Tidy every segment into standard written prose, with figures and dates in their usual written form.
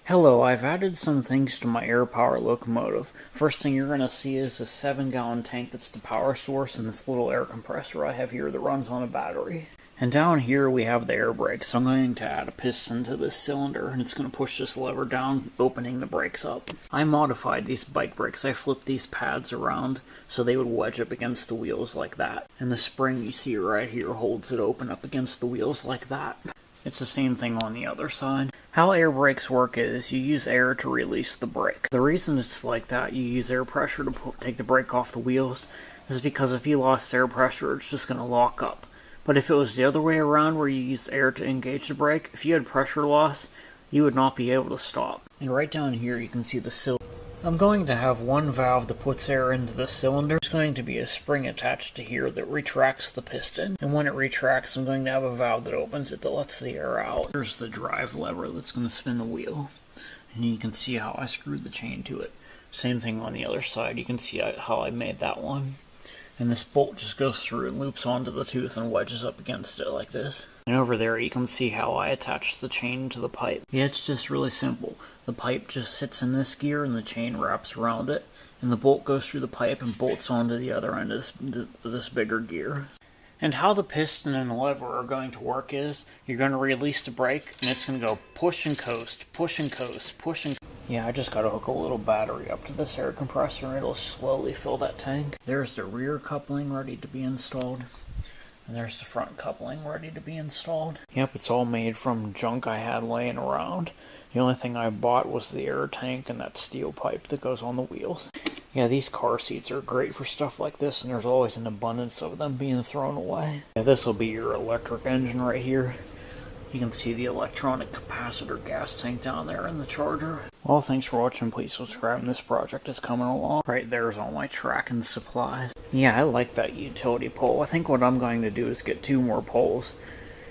Hello, I've added some things to my air power locomotive. First thing you're going to see is a 7-gallon tank that's the power source and this little air compressor I have here that runs on a battery. And down here we have the air brake, so I'm going to add a piston to this cylinder and it's going to push this lever down, opening the brakes up. I modified these bike brakes. I flipped these pads around so they would wedge up against the wheels like that. And the spring you see right here holds it open up against the wheels like that. It's the same thing on the other side. How air brakes work is you use air to release the brake. The reason it's like that, you use air pressure to take the brake off the wheels, is because if you lost air pressure, it's just going to lock up. But if it was the other way around where you used air to engage the brake, if you had pressure loss, you would not be able to stop. And right down here you can see the cylinder. I'm going to have one valve that puts air into the cylinder. There's going to be a spring attached to here that retracts the piston. And when it retracts, I'm going to have a valve that opens it that lets the air out. There's the drive lever that's going to spin the wheel. And you can see how I screwed the chain to it. Same thing on the other side. You can see how I made that one. And this bolt just goes through and loops onto the tooth and wedges up against it like this. And over there you can see how I attached the chain to the pipe. Yeah, it's just really simple. The pipe just sits in this gear and the chain wraps around it. And the bolt goes through the pipe and bolts onto the other end of this bigger gear. And how the piston and the lever are going to work is, you're going to release the brake and it's going to go push and coast, push and coast, push and coast. Yeah, I just got to hook a little battery up to this air compressor and it'll slowly fill that tank. There's the rear coupling ready to be installed. And there's the front coupling ready to be installed. Yep, it's all made from junk I had laying around. The only thing I bought was the air tank and that steel pipe that goes on the wheels. Yeah, these car seats are great for stuff like this, and there's always an abundance of them being thrown away. Yeah, this will be your electric engine right here. You can see the electronic capacitor gas tank down there in the charger. Well, thanks for watching. Please subscribe, and this project is coming along. Right there's all my tracking supplies. Yeah, I like that utility pole. I think what I'm going to do is get 2 more poles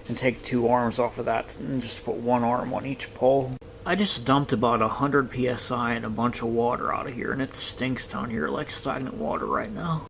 and take 2 arms off of that and just put 1 arm on each pole. I just dumped about 100 psi and a bunch of water out of here, and it stinks down here like stagnant water right now.